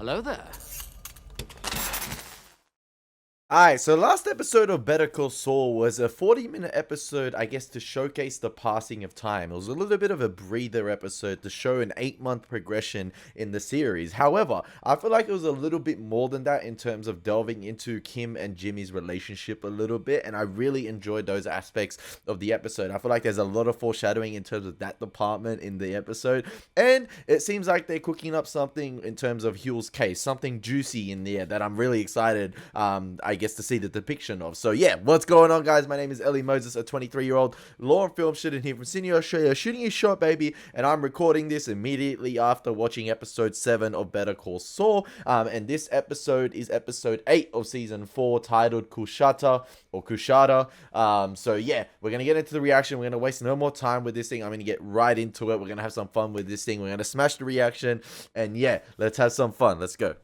Hello there. Alright, so last episode of Better Call Saul was a 40-minute episode, I guess, to showcase the passing of time. It was a little bit of a breather episode to show an 8-month progression in the series. However, I feel like it was a little bit more than that in terms of delving into Kim and Jimmy's relationship a little bit, and I really enjoyed those aspects of the episode. I feel like there's a lot of foreshadowing in terms of that department in the episode, and it seems like they're cooking up something in terms of Hugh's case, something juicy in there that I'm really excited, I guess, to see the depiction of. So yeah, what's going on, guys? My name is Elie Moses, a 23-year-old law and film student here from Sydney, Australia, shooting his shot, baby, and I'm recording this immediately after watching episode 7 of Better Call Saul, and this episode is episode 8 of season 4, titled Coushatta, or Coushatta. So yeah, we're gonna get into the reaction. We're gonna waste no more time with this thing. I'm gonna get right into it. We're gonna have some fun with this thing. We're gonna smash the reaction, and yeah, let's have some fun. Let's go.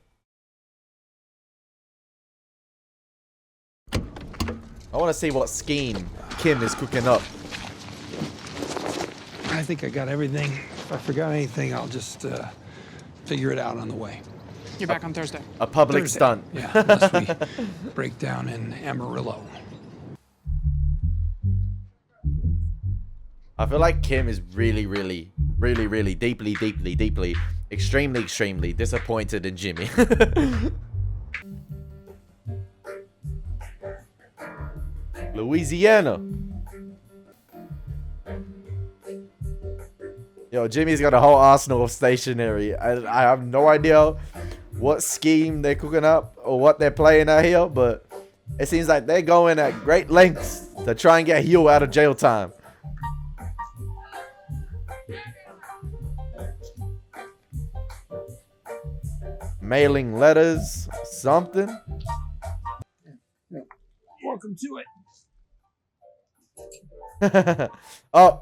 I want to see what scheme Kim is cooking up. I think I got everything. If I forgot anything, I'll just figure it out on the way. You're back on Thursday. A public Thursday. stunt. Yeah, unless we break down in Amarillo. I feel like Kim is really, deeply, extremely disappointed in Jimmy. Louisiana. Yo, Jimmy's got a whole arsenal of stationery. I have no idea what scheme they're cooking up or what they're playing out here, but it seems like they're going at great lengths to try and get Hugh out of jail time. Mailing letters, something. Welcome to it. Oh.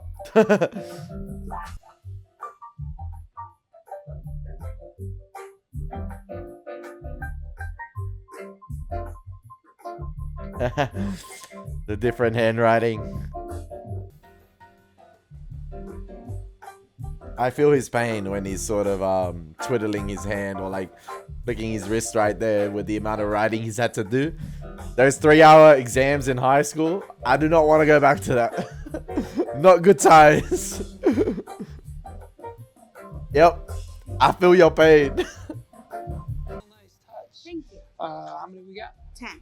The different handwriting. I feel his pain when he's sort of twiddling his hand or like flicking his wrist right there with the amount of writing he's had to do. Those 3-hour exams in high school, I do not want to go back to that. Not good times. Yep, I feel your pain. Nice touch. Thank you. How many we got? 10.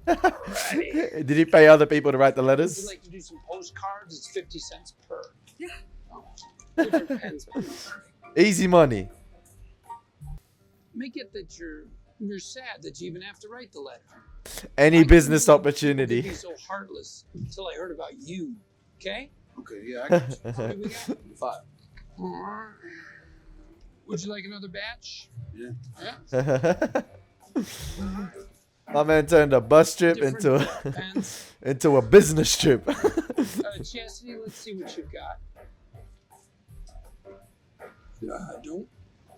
10. Did he pay other people to write the Would letters? you like to do some postcards? It's 50 cents per. Yeah. Oh, different pens, please. Easy money. Make it that you're sad that you even have to write the letter. Any business I opportunity. couldn't be so heartless until I heard about you. Okay? Okay, yeah, I got you. How many we got? 5. Would you like another batch? Yeah. Yeah. My man turned a bus trip Different into pens. into a business trip. Chastity, let's see what you've got.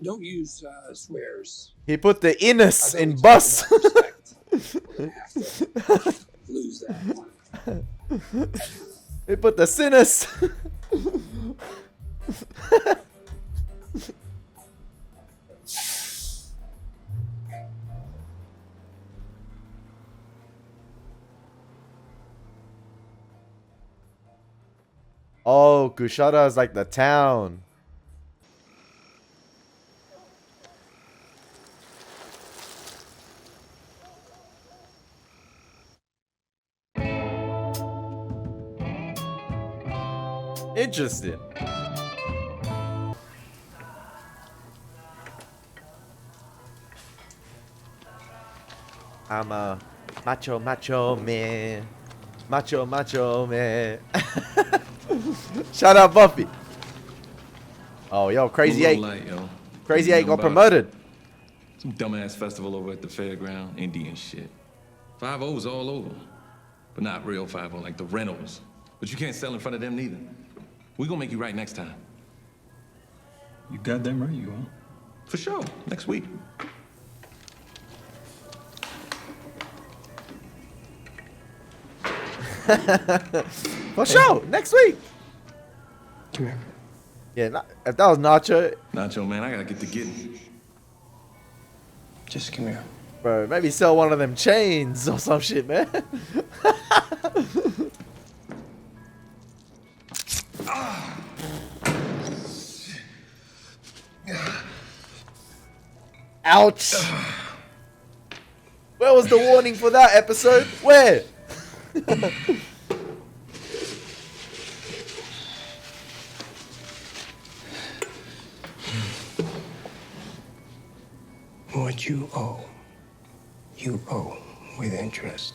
Don't use swears. He put the I inus don't in take bus. enough respect. We're gonna have to lose that one. He put the sinus. Oh, Coushatta is like the town. Interesting. I'm a macho man. Macho man. Shout out Buffy. Oh, yo, Crazy 8. Light, yo. Crazy 8 got promoted. Some dumbass festival over at the fairground, Indian shit. 5-0's all over. But not real 5-0, like the rentals. But you can't sell in front of them neither. We gonna make you right next time. You goddamn right you are. For sure, next week. For sure, next week. Come here. Yeah, if that was Nacho, Nacho, man, I gotta get to getting. Just come here. bro, maybe sell one of them chains or some shit, man. Ouch. Where was the warning for that episode? Where? What you owe with interest.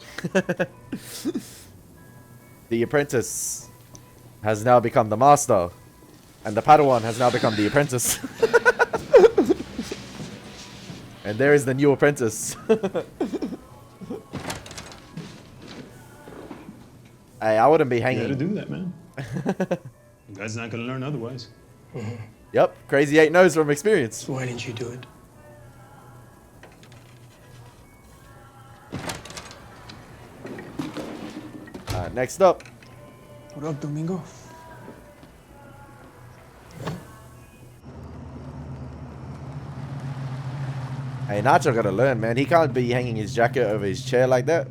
The apprentice has now become the master, and the Padawan has now become the apprentice. And there is the new apprentice. Hey, I wouldn't be You gotta hanging. do that, man. You guys not gonna learn otherwise. Yep, Crazy 8 knows from experience. Why didn't you do it? Alright, next up. What up, Domingo? Hey, Nacho gotta learn, man. He can't be hanging his jacket over his chair like that.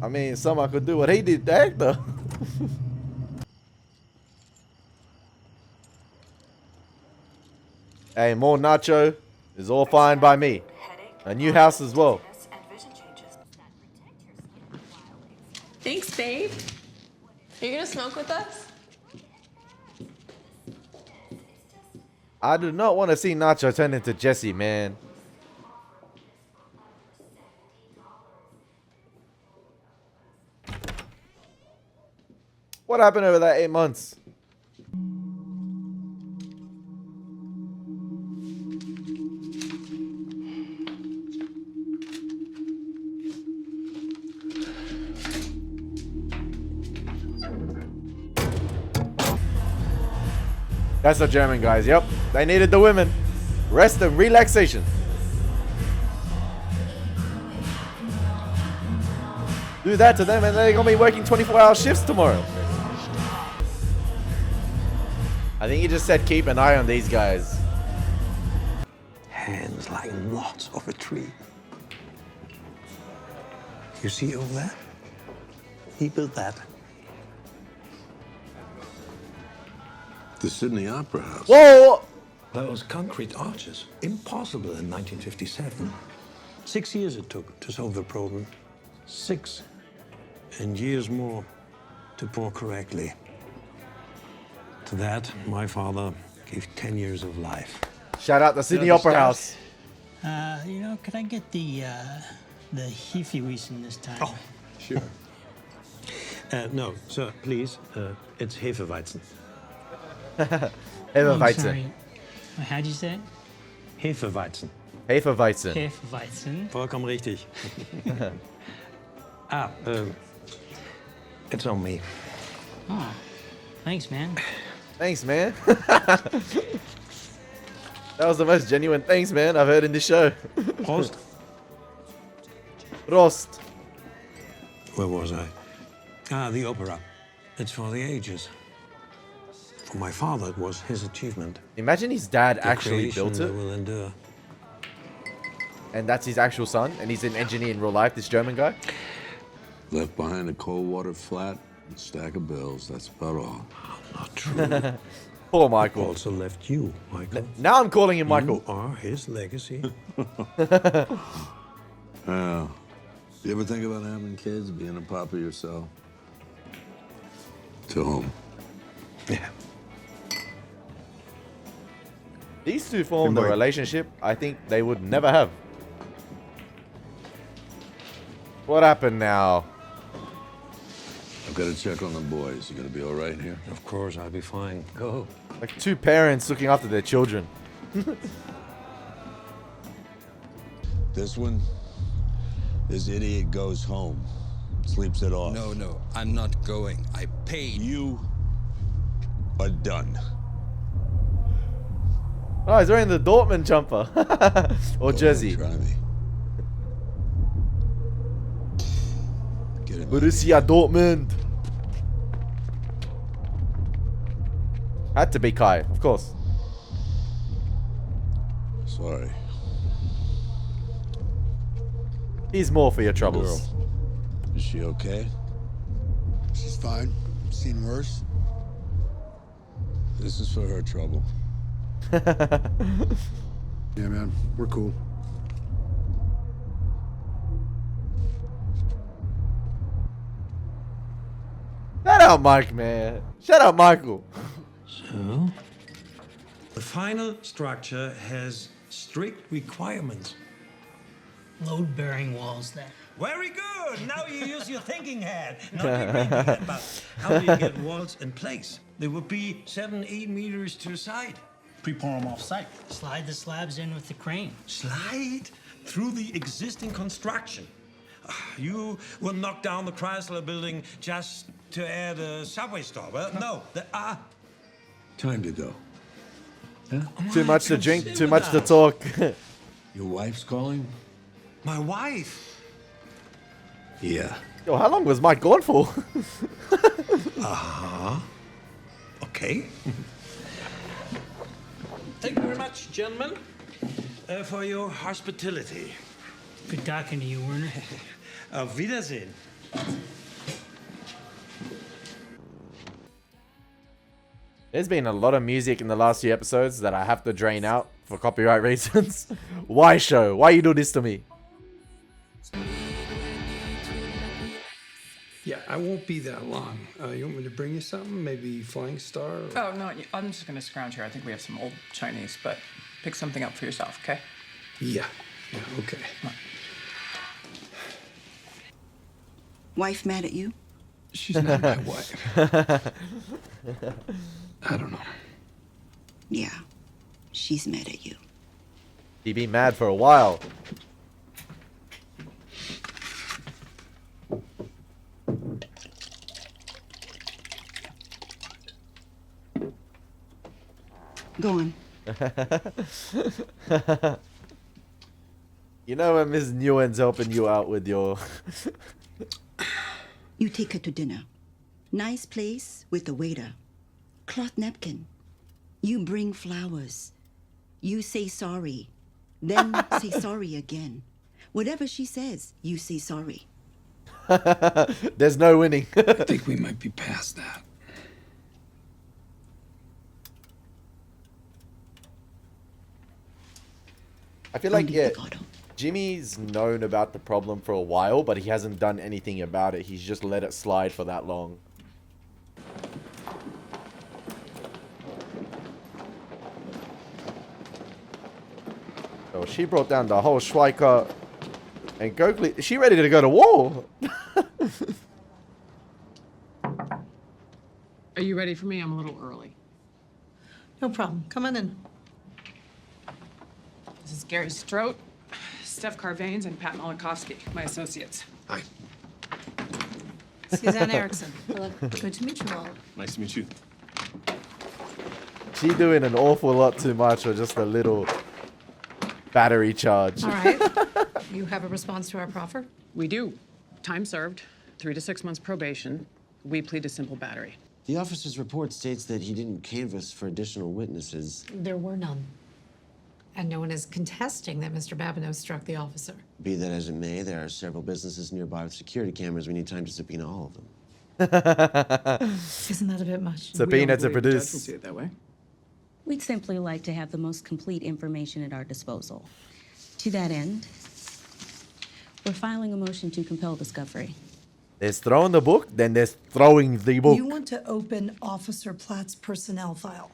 I mean, someone could do what he did to Hector. Hey, more Nacho is all fine by me. A new house as well. Thanks, babe. Are you gonna smoke with us? I do not want to see Nacho turn into Jesse, man. What happened over that 8 months? That's the German guys, yep. They needed the women. Rest and relaxation. Do that to them and they're gonna be working 24-hour shifts tomorrow. I think he just said keep an eye on these guys. Hands like knots of a tree. You see all that? He built that. The Sydney Opera House. Whoa! Those concrete arches, impossible in 1957. 6 years it took to solve the problem. 6. And years more to pour correctly. To that, my father gave 10 years of life. Shout out the Sydney Opera House. You know, could I get the Hefeweizen this time? Oh, sure. No, sir, please. It's Hefeweizen. Hefeweizen. Sorry. How'd you say it? Hefeweizen. Hefeweizen. Hefeweizen. Vollkommen richtig. It's on me. Oh, thanks, man. Thanks, man. That was the most genuine thanks, man, I've heard in this show. Prost. Prost. Where was I? The opera. It's for the ages. For my father, it was his achievement. Imagine his dad The actually creation built that it, will endure. and that's his actual son, and he's an engineer in real life, this German guy. Left behind a cold water flat and a stack of bills. That's about all. Not true. Poor Michael. Also left you, Michael. Now I'm calling him Michael. You are his legacy. Yeah. You ever think about having kids, being a papa yourself? To whom? Yeah. These two formed a Good boy. relationship I think they would never have. What happened now? I've got to check on the boys. You gonna be all right here? Of course, I'll be fine. Go. Like two parents looking after their children. This one, this idiot goes home, sleeps it off. No, I'm not going. I paid. You are done. Oh, he's wearing the Dortmund jumper. Or jersey. Try me. Get him. Borussia Dortmund. Had to be Kai, of course. Sorry. He's more for your troubles. Girl, is she okay? She's fine. Seen worse. This is for her trouble. Yeah, man. We're cool. Shout out Mike, man. Shout out Michael. So, the final structure has strict requirements. Load-bearing walls then. Very good. Now you use your thinking hat. Not your brain hat, but how do you get walls in place? They would be 7-8 meters to the side. Pre-pour them off-site. Slide the slabs in with the crane. Slide through the existing construction. You will knock down the Chrysler building just to add a subway stop. No, there are... Time to go. Huh? Too much to drink, too much to talk. Your wife's calling? My wife? Yeah. Yo, how long was Mike gone for? Okay. Thank you very much, gentlemen, for your hospitality. Good talking to you, Werner. Auf Wiedersehen. There's been a lot of music in the last few episodes that I have to drain out for copyright reasons. Why, show? Why you do this to me? Yeah, I won't be that long. You want me to bring you something? Maybe Flying Star? Or... Oh, no, I'm just gonna scrounge here. I think we have some old Chinese, but pick something up for yourself, okay? Yeah, okay. Wife mad at you? She's not my wife. I don't know. Yeah, she's mad at you. He been mad for a while. Go on. You know when Ms. Nguyen's helping you out with your... You take her to dinner. Nice place with the waiter. Cloth napkin. You bring flowers. You say sorry. Then say sorry again. Whatever she says, you say sorry. There's no winning. I think we might be past that. I feel like, yeah, Jimmy's known about the problem for a while, but he hasn't done anything about it. He's just let it slide for that long. So she brought down the whole Schweiker and Gokley. Is she ready to go to war? Are you ready for me? I'm a little early. No problem. Come on in. This is Gary Strout, Steph Carvanes, and Pat Malakowski, my associates. Hi. Suzanne Erickson. Hello. Good to meet you all. Nice to meet you. She doing an awful lot too much or just a little battery charge. All right. You have a response to our proffer? We do. Time served, 3 to 6 months probation. We plead to simple battery. The officer's report states that he didn't canvass for additional witnesses. There were none. And no one is contesting that Mr. Babineau struck the officer. Be that as it may, there are several businesses nearby with security cameras. We need time to subpoena all of them. Isn't that a bit much? Subpoena to Judge will produce. see it that way. We'd simply like to have the most complete information at our disposal. To that end, we're filing a motion to compel discovery. There's throwing the book, then there's throwing the book. You want to open Officer Platt's personnel file.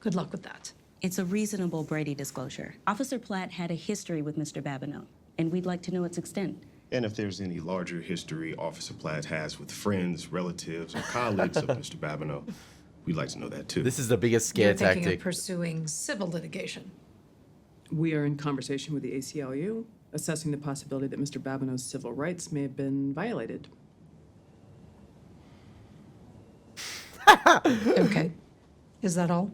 Good luck with that. It's a reasonable Brady disclosure. Officer Platt had a history with Mr. Babineau, and we'd like to know its extent. And if there's any larger history Officer Platt has with friends, relatives, or colleagues of Mr. Babineau, we'd like to know that too. This is the biggest scare You're thinking tactic. of pursuing civil litigation. We are in conversation with the ACLU, assessing the possibility that Mr. Babineau's civil rights may have been violated. Okay. Is that all?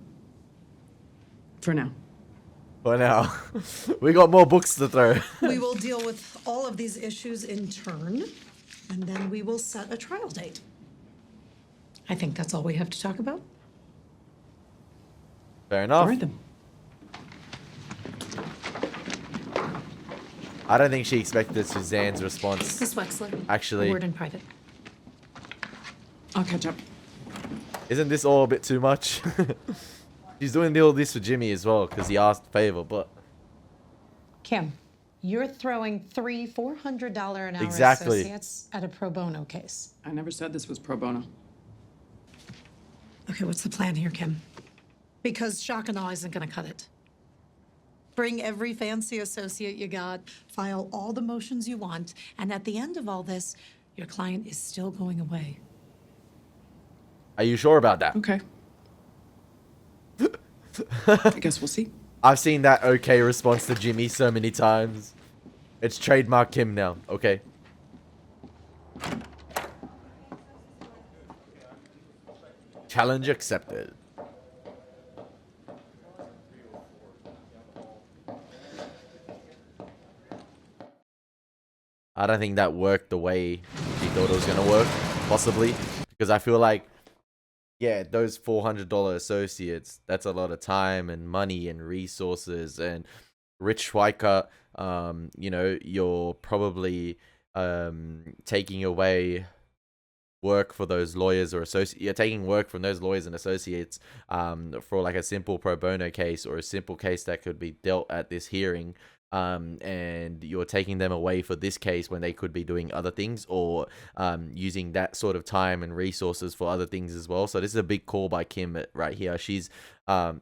For now. For now. We got more books to throw. We will deal with all of these issues in turn, and then we will set a trial date. I think that's all we have to talk about. Fair enough. All right, then. I don't think she expected Suzanne's response. Miss Wexler, Actually, a word in private. I'll catch up. Isn't this all a bit too much? She's doing all this for Jimmy as well because he asked a favor, but Kim, you're throwing $400 an hour Exactly. associates at a pro bono case. I never said this was pro bono. Okay, what's the plan here, Kim? Because shock and awe isn't going to cut it. Bring every fancy associate you got, file all the motions you want, and at the end of all this, your client is still going away. are you sure about that? Okay. I guess we'll see. I've seen that okay response to Jimmy so many times. It's trademark Kim now, okay? Challenge accepted. I don't think that worked the way she thought it was going to work, possibly. Because I feel like, yeah, those $400 associates, that's a lot of time and money and resources. And Rich Schweiker, you know, you're probably taking away work for those lawyers or associates. You're taking work from those lawyers and associates for like a simple pro bono case or a simple case that could be dealt at this hearing. And you're taking them away for this case when they could be doing other things or using that sort of time and resources for other things as well. So this is a big call by Kim right here. She's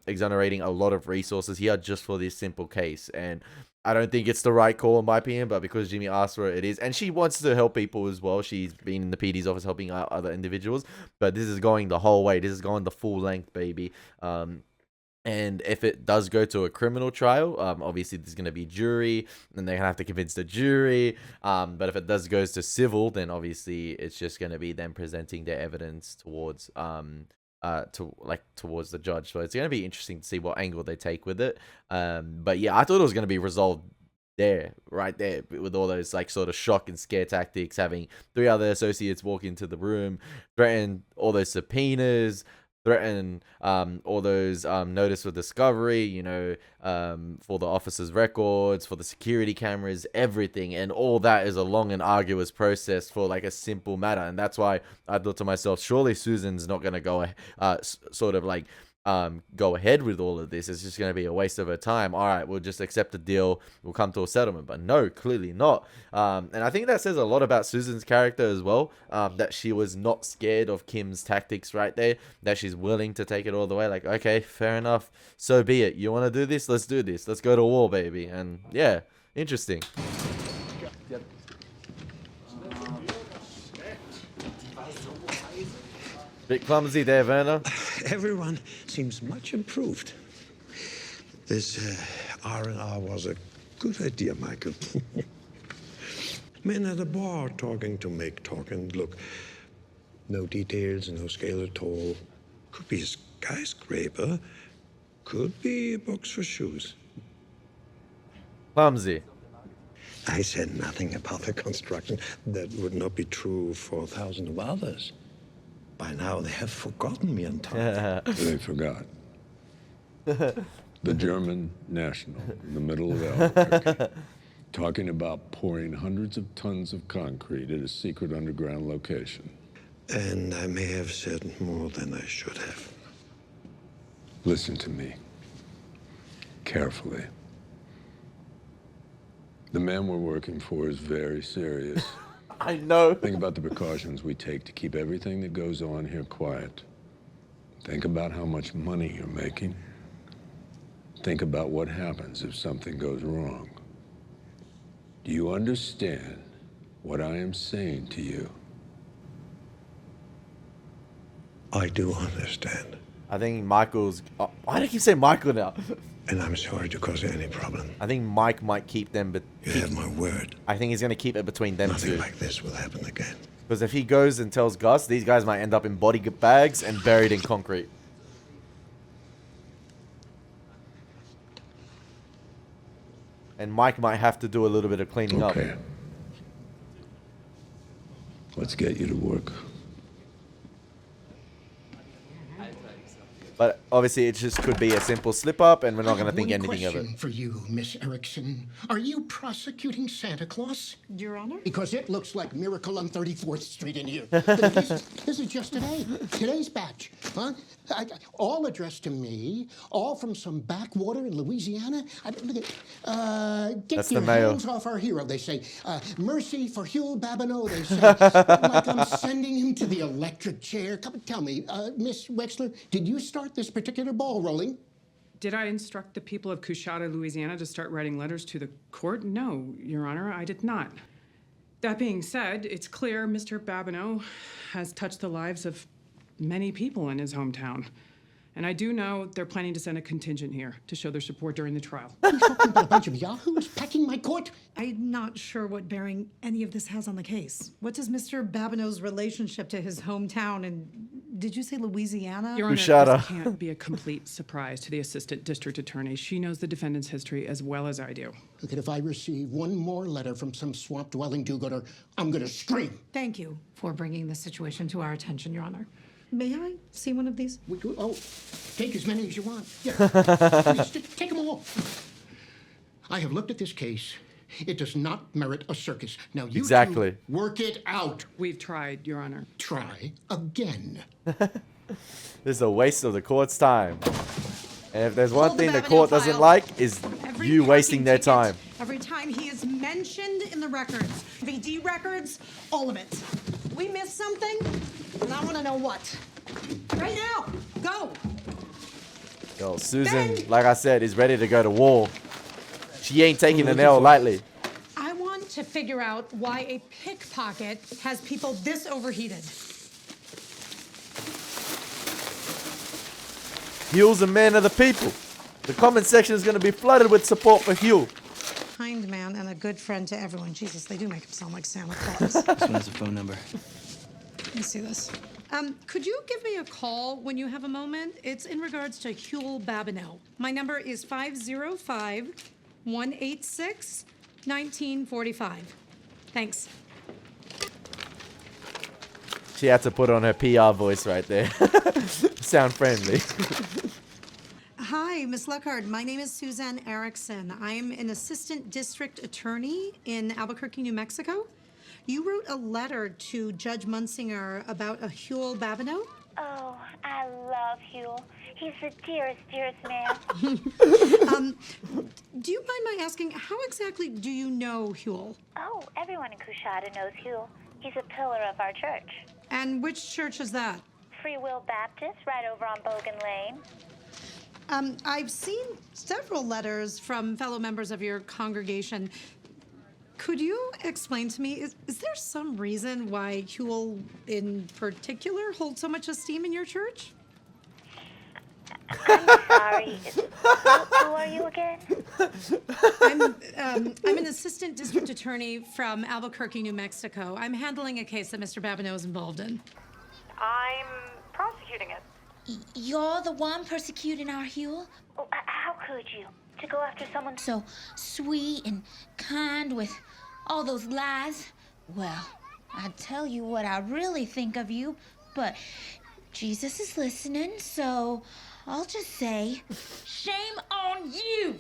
exonerating a lot of resources here just for this simple case. And I don't think it's the right call in my opinion, but because Jimmy asked for it, it is. And she wants to help people as well. She's been in the PD's office helping out other individuals. But this is going the whole way. This is going the full length, baby. And if it does go to a criminal trial, obviously there's going to be jury, and they're going to have to convince the jury. But if it does goes to civil, then obviously it's just going to be them presenting their evidence towards towards the judge. So it's going to be interesting to see what angle they take with it. But yeah, I thought it was going to be resolved right there, with all those like sort of shock and scare tactics, having 3 other associates walk into the room, threaten all those subpoenas, threaten all those notice of discovery, you know, for the officer's records, for the security cameras, everything. And all that is a long and arduous process for like a simple matter. And that's why I thought to myself, surely Susan's not going to go sort of like go ahead with all of this. It's just going to be a waste of her time. All right, we'll just accept the deal, we'll come to a settlement. But no, clearly not. And I think that says a lot about Susan's character as well, that she was not scared of Kim's tactics right there, that she's willing to take it all the way. Like, okay, fair enough, so be it. You want to do this? Let's do this. Let's go to war, baby. And yeah, interesting. Bit clumsy there, Werner. Everyone seems much improved. This R&R was a good idea, Michael. Men at a bar talking to make talk, and look, no details, no scale at all. Could be a skyscraper, could be a box for shoes. Clumsy. I said nothing about the construction. That would not be true for thousands of others. By now, they have forgotten me entirely. They forgot. The German national in the middle of Albuquerque, talking about pouring hundreds of tons of concrete at a secret underground location. And I may have said more than I should have. Listen to me carefully. The man we're working for is very serious. I know. Think about the precautions we take to keep everything that goes on here quiet. Think about how much money you're making. Think about what happens if something goes wrong. Do you understand what I am saying to you? I do understand. I think Michael's... why do you keep saying Michael now? And I'm sorry to cause you any problem. I think Mike might keep them, but... You have my word. I think he's going to keep it between them Nothing two. like this will happen again. Because if he goes and tells Gus, these guys might end up in body bags and buried in concrete. And Mike might have to do a little bit of cleaning up. Okay. Let's get you to work. But obviously it just could be a simple slip-up, and we're not going to think anything of it. Question for you, Miss Erickson. Are you prosecuting Santa Claus? Your Honor? Because it looks like Miracle on 34th Street in here. This is just today's batch, huh? All addressed to me, all from some backwater in Louisiana. Get That's your the mail. hands off our hero, they say. Mercy for Huel Babineau, they say. Like I'm sending him to the electric chair. Come and tell me, Miss Wexler, did you start this particular ball rolling? Did I instruct the people of Coushatta, Louisiana to start writing letters to the court? No, Your Honor, I did not. That being said, it's clear Mr. Babineau has touched the lives of many people in his hometown. And I do know they're planning to send a contingent here to show their support during the trial. Are you talking about a bunch of yahoos packing my court? I'm not sure what bearing any of this has on the case. What is Mr. Babineau's relationship to his hometown? And did you say Louisiana? Your Honor, Coushatta. this can't be a complete surprise to the assistant district attorney. She knows the defendant's history as well as I do. Look, if I receive one more letter from some swamp-dwelling do-gooder, I'm gonna scream. Thank you for bringing this situation to our attention, Your Honor. May I see one of these? Oh, take as many as you want. Yeah. Please, take them all. I have looked at this case. It does not merit a circus. Now you Exactly. two work it out. We've tried, Your Honor. Try again. This is a waste of the court's time. And if there's one Hold the thing the Babineau court doesn't file. like, is Every you wasting parking their ticket, time. Every time he is mentioned in the records, VD records, all of it. We missed something, and I want to know what. Right now, go. Yo, Susan, like I said, is ready to go to war. She ain't taking an L lightly. I want to figure out why a pickpocket has people this overheated. Huel's a man of the people. The comment section is going to be flooded with support for Huel. Kind man and a good friend to everyone. Jesus, they do make him sound like Santa Claus. This one has a phone number. Let me see this. Could you give me a call when you have a moment? It's in regards to Huel Babineau. My number is 505-186-1945. Thanks. She had to put on her PR voice right there. Sound friendly. Hi, Miss Luckhard. My name is Suzanne Erickson. I'm an assistant district attorney in Albuquerque, New Mexico. You wrote a letter to Judge Munsinger about a Huel Babineau? Oh, I love Huel. He's the dearest, dearest man. Do you mind my asking, how exactly do you know Huel? Oh, everyone in Coushatta knows Huel. He's a pillar of our church. And which church is that? Free Will Baptist, right over on Bogan Lane. I've seen several letters from fellow members of your congregation. Could you explain to me, is there some reason why Huel in particular holds so much esteem in your church? I'm sorry. Who are you again? I'm an assistant district attorney from Albuquerque, New Mexico. I'm handling a case that Mr. Babineau is involved in. I'm prosecuting it. You're the one persecuting our Huel? Oh, how could you? To go after someone so sweet and kind with all those lies? Well, I'd tell you what I really think of you, but Jesus is listening, so I'll just say, shame on you!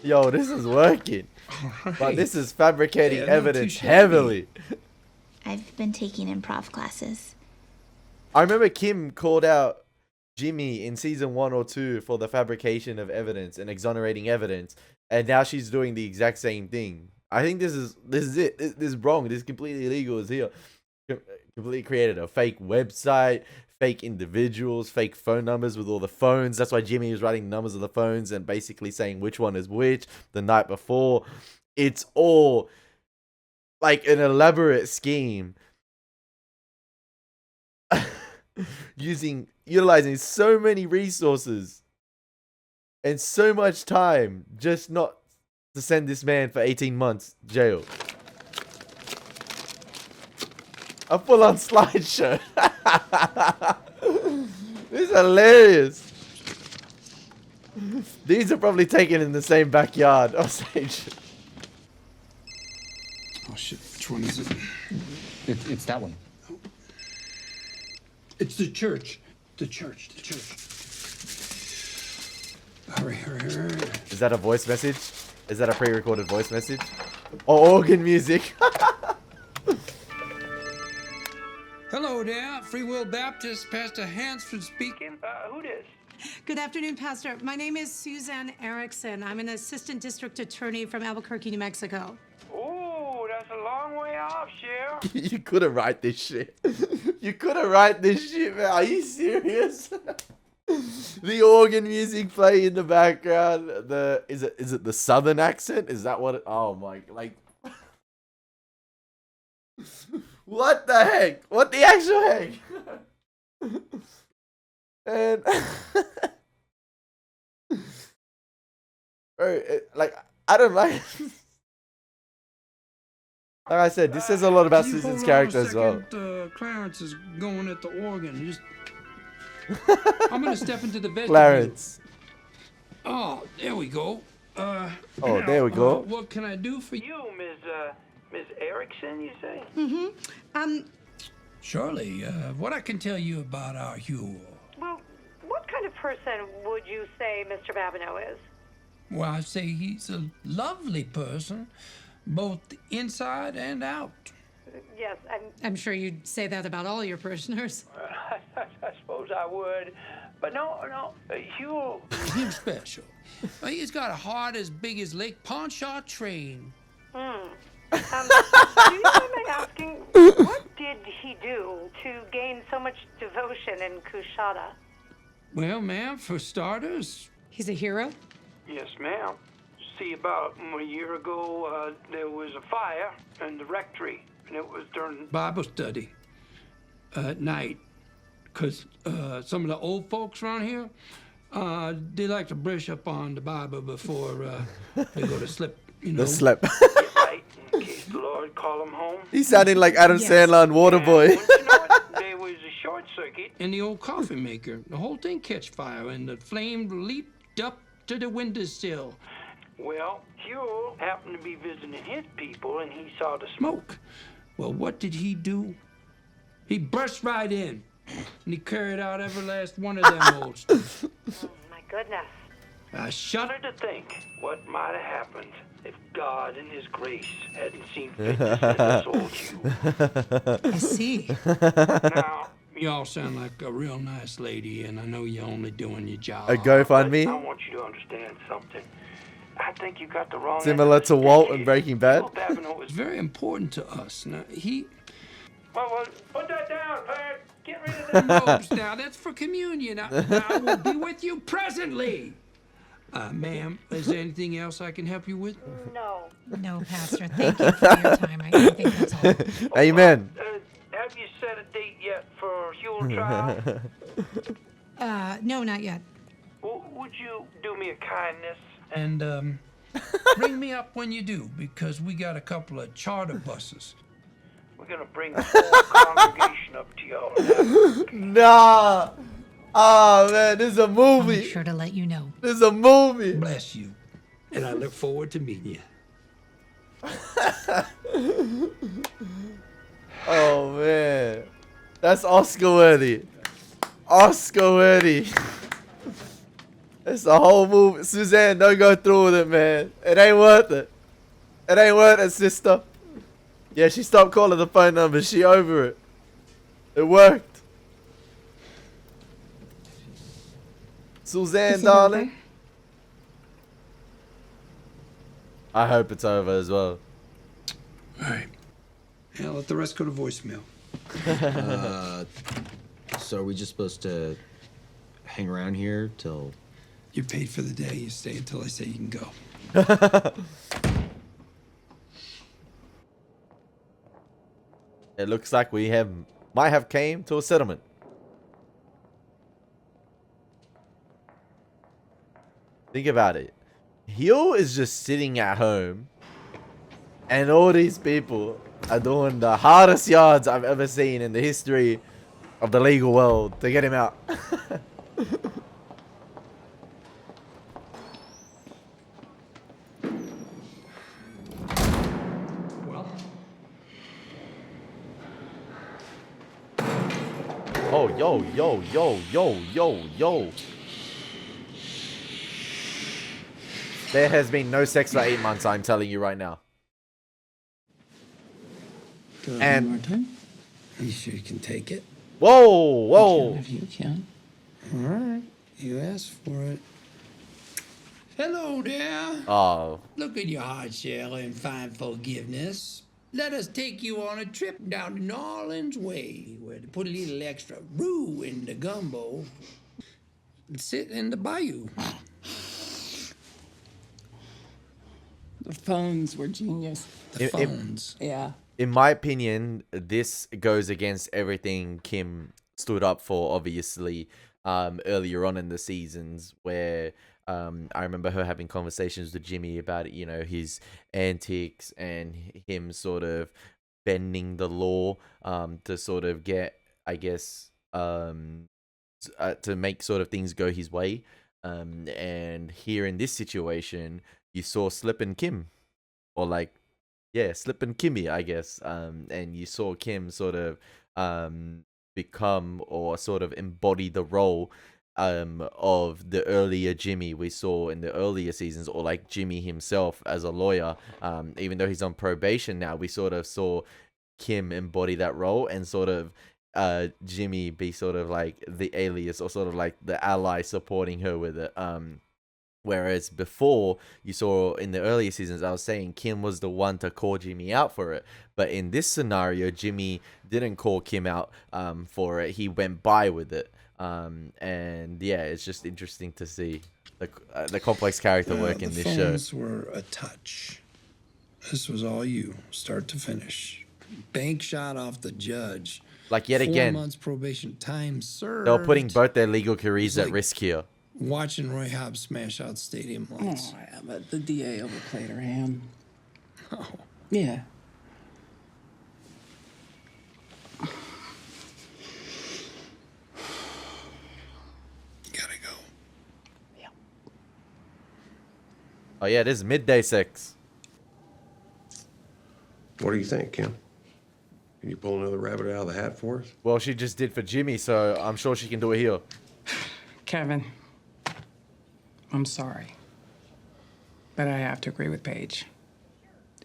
Yo, this is working. But this is fabricating evidence heavily. I've been taking improv classes. I remember Kim called out Jimmy in season 1 or 2 for the fabrication of evidence and exonerating evidence, and now she's doing the exact same thing. I think this is it. This is wrong. This is completely illegal. Is here. Completely created a fake website, fake individuals, fake phone numbers with all the phones. That's why Jimmy was writing numbers of the phones and basically saying which one is which the night before. It's all like an elaborate scheme. Utilizing so many resources and so much time just not to send this man for 18 months jail. A full-on slideshow. This is hilarious. These are probably taken in the same backyard. Oh, stage. Oh shit, which one is it? It's that one. It's the church. The church. Hurry. Is that a voice message? Is that a pre-recorded voice message? Oh, organ music. Hello there, Free Will Baptist, Pastor Hansford speaking. Who this? Good afternoon, Pastor. My name is Suzanne Erickson. I'm an assistant district attorney from Albuquerque, New Mexico. Oh, that's a long way off, Sheriff. You couldn't write this shit. You couldn't write this shit, man. Are you serious? The organ music play in the background. Is it the southern accent? Is that what it, oh my, like, what the heck? What the actual heck? And bro, like, I don't like. Like I said, this says a lot about Can you Susan's hold on a character as well. second? Clarence is going at the organ. Just, I'm gonna step into the vestibule. Clarence. Oh, there we go. Oh, there we go. What can I do for you, Miss Erickson? You say? Surely. What I can tell you about our Huel? Well, what kind of person would you say Mr. Babineau is? Well, I say he's a lovely person, both inside and out. Yes, I'm sure you'd say that about all your parishioners. I suppose I would, but no, Huel. He's special. He's got a heart as big as Lake Pontchartrain. Do you mind my asking, what did he do to gain so much devotion in Coushatta? Well, ma'am, for starters. He's a hero? Yes, ma'am. See, about a year ago, there was a fire in the rectory, and it was during Bible study at night. Because some of the old folks around here, they like to brush up on the Bible before they go to sleep, you know. The slip. Right, in case the Lord call them home. He's sounding like Adam Sandler and Waterboy. There was a short circuit in the old coffee maker. The whole thing catch fire, and the flame leaped up to the windowsill. Well, Huel happened to be visiting his people, and he saw the smoke. Well, what did he do? He burst right in, and he carried out every last one of them old stuff. Oh, my goodness. I shudder to think what might have happened if God in His grace hadn't seen fit to send us old Huel. I see. Now, you all sound like a real nice lady, and I know you're only doing your job. A GoFundMe? I want you to understand something. I think you got the wrong. Similar to Walt in Breaking Bad. Babineau is very important to us. Now, Well, put that down, Pat. Get rid of them robes now. That's for communion. I will be with you presently. Ma'am, is there anything else I can help you with? No. No, Pastor. Thank you for your time. I think that's all. Amen. Have you set a date yet for Huel trial? No, not yet. Would you do me a kindness? And bring me up when you do, because we got a couple of charter buses. We're gonna bring the whole congregation up to y'all. Nah. Oh man, this is a movie. I'll be sure to let you know. This is a movie. Bless you, and I look forward to meeting you. Oh man, that's Oscar worthy. Oscar worthy. It's the whole movie. Suzanne, don't go through with it, man. It ain't worth it. It ain't worth it, sister. Yeah, she stopped calling the phone number. She over it. It worked. Suzanne, darling. I hope it's over as well. All right. Yeah, let the rest go to voicemail. So are we just supposed to hang around here till... You're paid for the day. You stay until I say you can go. It looks like we might have came to a settlement. Think about it. Huel is just sitting at home, and all these people are doing the hardest yards I've ever seen in the history of the legal world to get him out. Oh, yo. There has been no sex for 8 months, I'm telling you right now. And one more time. Are you sure you can take it? Whoa. If you can. All right. You asked for it. Hello there. Oh. Look at your hard shell and find forgiveness. Let us take you on a trip down to New Orleans way, where to put a little extra roux in the gumbo and sit in the bayou. The phones were genius. The phones. Yeah. In my opinion, this goes against everything Kim stood up for, obviously, earlier on in the seasons, where I remember her having conversations with Jimmy about, you know, his antics and him sort of bending the law to sort of get, I guess, to make sort of things go his way. And here in this situation, you saw Slip and Kim, or like, yeah, Slip and Kimmy, I guess. And you saw Kim sort of become or sort of embody the role of the earlier Jimmy we saw in the earlier seasons, or like Jimmy himself as a lawyer. Even though he's on probation now, we sort of saw Kim embody that role, and sort of Jimmy be sort of like the alias, or sort of like the ally supporting her with it. Whereas before, you saw in the earlier seasons, I was saying Kim was the one to call Jimmy out for it. But in this scenario, Jimmy didn't call Kim out for it. He went by with it. And yeah, it's just interesting to see the complex character work in this show. The phones were a touch. This was all you, start to finish. Bank shot off the judge. Like, yet again, 4 months probation, time served. they were putting both their legal careers at risk here. Watching Roy Hobbs smash out stadium lights. Oh, yeah, but the DA overplayed her hand. Oh. Yeah. Gotta go. Oh yeah, this is midday sex. What do you think, Kim? Can you pull another rabbit out of the hat for us? Well, she just did for Jimmy, so I'm sure she can do it here. Kevin, I'm sorry, but I have to agree with Paige.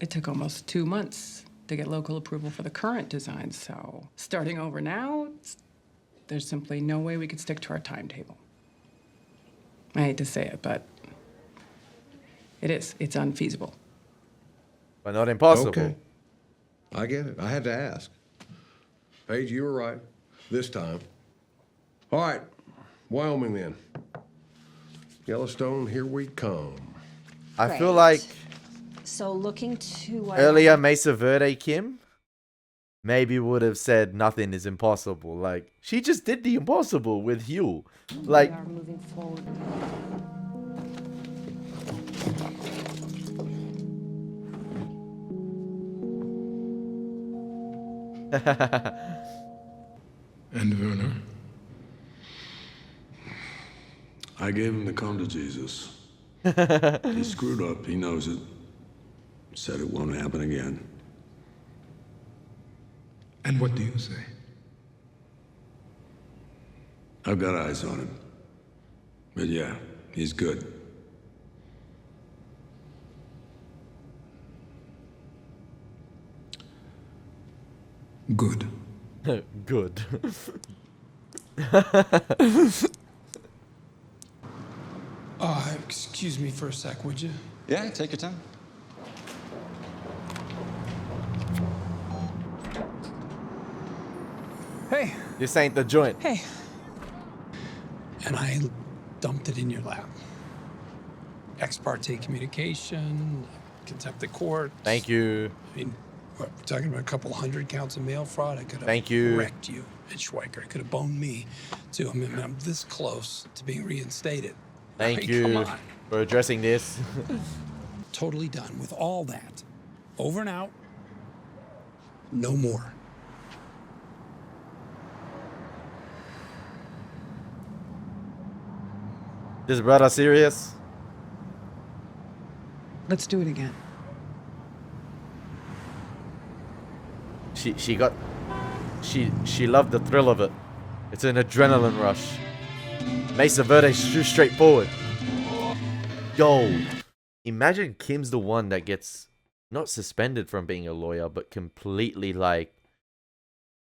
It took almost 2 months to get local approval for the current design, so starting over now, there's simply no way we could stick to our timetable. I hate to say it, but it's unfeasible. But not impossible. Okay. I get it. I had to ask. Paige, you were right. This time. All right. Wyoming, then. Yellowstone, here we come. I feel like So looking to earlier Mesa Verde Kim maybe would have said nothing is impossible. Like, she just did the impossible with Hugh. Like, we are moving forward. And Werner? I gave him the come to Jesus. He screwed up, he knows it. Said it won't happen again. And what do you say? I've got eyes on him. But yeah, he's good. Good. Good. Excuse me for a sec, would you? Yeah, take your time. Hey. This ain't the joint. Hey. And I dumped it in your lap. Ex parte communication, contempt of court. Thank you. I mean, what, we're talking about a couple hundred counts of mail fraud. I could have Thank you. wrecked you at Schweiker. I could have boned me, too. I mean, I'm this close to being reinstated. Thank Hey, you come on. for addressing this. Totally done with all that. Over and out. No more. This brother serious? Let's do it again. She loved the thrill of it. It's an adrenaline rush. Mesa Verde's too straightforward. Yo, imagine Kim's the one that gets not suspended from being a lawyer, but completely like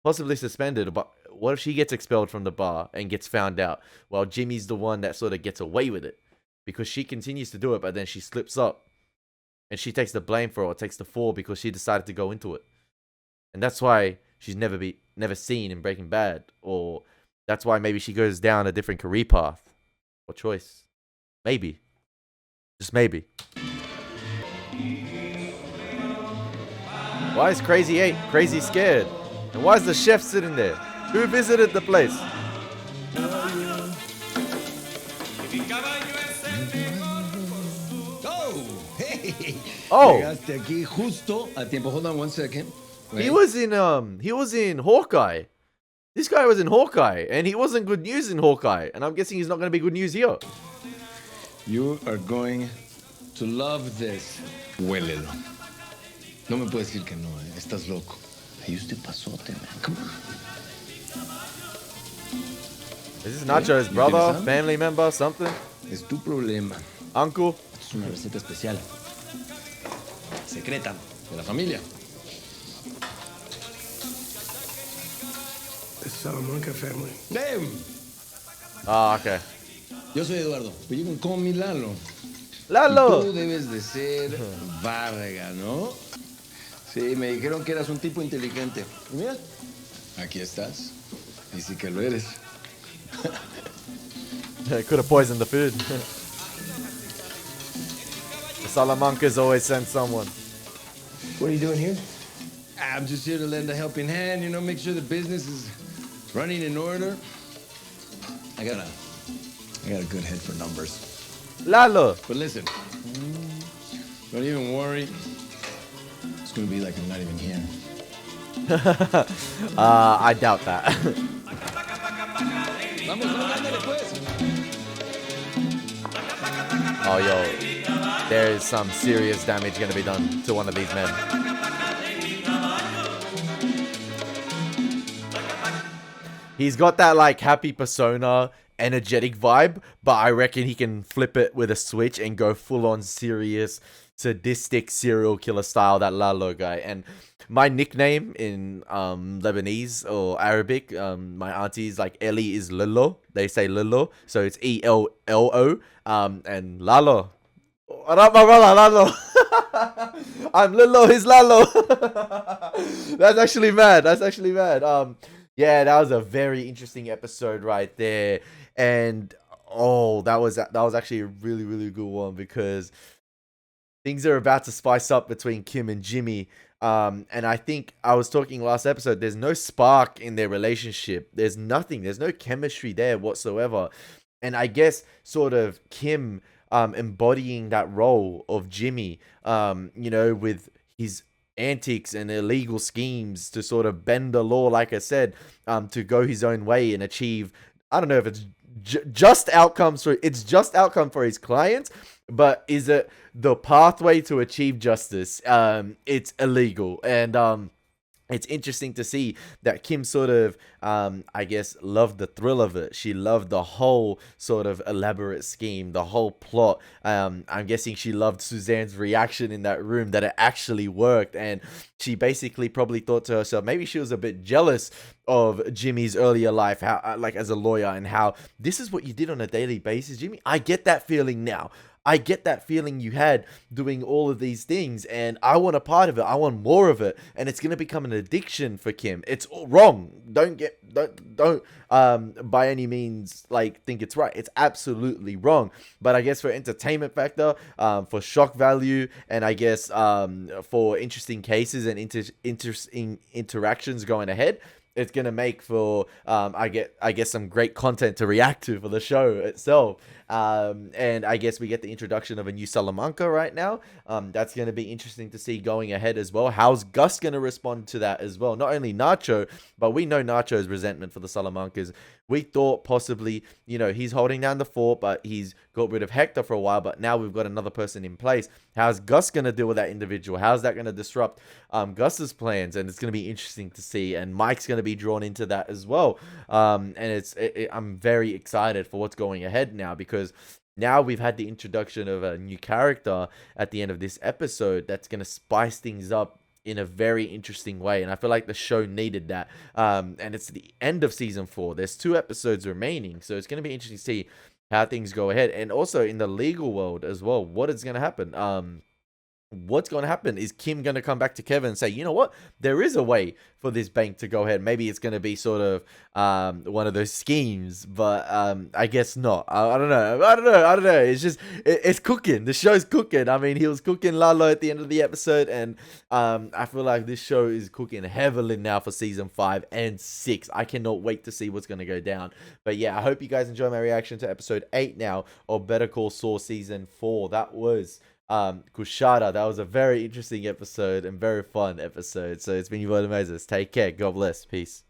possibly suspended. But what if she gets expelled from the bar and gets found out, while Jimmy's the one that sort of gets away with it because she continues to do it, but then she slips up and she takes the blame for it, or takes the fall because she decided to go into it, and that's why she's never seen in Breaking Bad, or that's why maybe she goes down a different career path or choice, maybe. Just maybe. Why is Crazy 8 crazy scared? And why is the chef sitting there? Who visited the place? Oh, hey! Oh! Llegaste aquí justo a tiempo. Hold on 1 second. Wait. He was in Hawkeye. This guy was in Hawkeye, and he wasn't good news in Hawkeye. And I'm guessing he's not going to be good news here. You are going to love this. Huélelo. No me puedes decir que no, ¿eh? Estás loco. Ahí usted pasote, man. Come on. Is this Nacho's brother, family member, something? Es tu problema. Uncle? Es una receta especial. Secreta. De la familia. The Salamanca family. Damn. Ah, okay. Yo soy Eduardo, but you can call me Lalo. Lalo. Y tú debes de ser Varga, ¿no? Sí, me dijeron que eras un tipo inteligente. Y mira, aquí estás. Y sí que lo eres. Could have poisoned the food. The Salamancas always send someone. What are you doing here? I'm just here to lend a helping hand, you know, make sure the business is running in order. I got a good head for numbers. Lalo. But listen, don't even worry. It's gonna be like I'm not even here. I doubt that. Oh, yo, there is some serious damage gonna be done to one of these men. He's got that like happy persona, energetic vibe, but I reckon he can flip it with a switch and go full on serious, sadistic serial killer style, that Lalo guy. And my nickname in Lebanese or Arabic, my auntie's like Elie is Lilo. They say Lilo, so it's ELLO. And Lalo. What up, my brother, Lalo? I'm Lilo, he's Lalo. That's actually mad. Yeah, that was a very interesting episode right there. And oh, that was actually a really, really good one, because things are about to spice up between Kim and Jimmy. And I think I was talking last episode, there's no spark in their relationship. There's nothing. There's no chemistry there whatsoever. And I guess sort of Kim embodying that role of Jimmy, you know, with his antics and illegal schemes to sort of bend the law, like I said, to go his own way and achieve, I don't know if it's just outcomes for his clients, but is it the pathway to achieve justice? It's illegal. And it's interesting to see that Kim sort of, I guess, loved the thrill of it. She loved the whole sort of elaborate scheme, the whole plot. I'm guessing she loved Suzanne's reaction in that room, that it actually worked. And she basically probably thought to herself, maybe she was a bit jealous of Jimmy's earlier life, how, like as a lawyer, and how this is what you did on a daily basis, Jimmy. I get that feeling now. I get that feeling you had doing all of these things, and I want a part of it. I want more of it, and it's going to become an addiction for Kim. It's wrong. Don't by any means like think it's right. It's absolutely wrong. But I guess for entertainment factor, for shock value, and I guess for interesting cases and interesting interactions going ahead, it's gonna make for I guess some great content to react to for the show itself. And I guess we get the introduction of a new Salamanca right now. That's gonna be interesting to see going ahead as well. How's Gus gonna respond to that as well? Not only Nacho, but we know Nacho's resentment for the Salamancas We thought possibly, you know, he's holding down the fort, but he's got rid of Hector for a while, but now we've got another person in place. How's Gus going to deal with that individual? How's that going to disrupt Gus's plans? And it's going to be interesting to see. And Mike's going to be drawn into that as well. And I'm very excited for what's going ahead now, because now we've had the introduction of a new character at the end of this episode that's going to spice things up in a very interesting way, and I feel like the show needed that. And it's the end of season 4. There's 2 episodes remaining, so it's going to be interesting to see how things go ahead, and also in the legal world as well, what is going to happen. What's going to happen? Is Kim going to come back to Kevin and say, you know what, there is a way for this bank to go ahead? Maybe it's going to be sort of one of those schemes, but I guess not. I don't know. It's just, it's cooking. The show's cooking. I mean, he was cooking Lalo at the end of the episode, and I feel like this show is cooking heavily now for season 5 and 6. I cannot wait to see what's going to go down. But yeah, I hope you guys enjoy my reaction to episode 8 now of Better Call Saul season 4. That was Coushatta. That was a very interesting episode and very fun episode. So it's been your boy Elie Moses. Take care. God bless. Peace.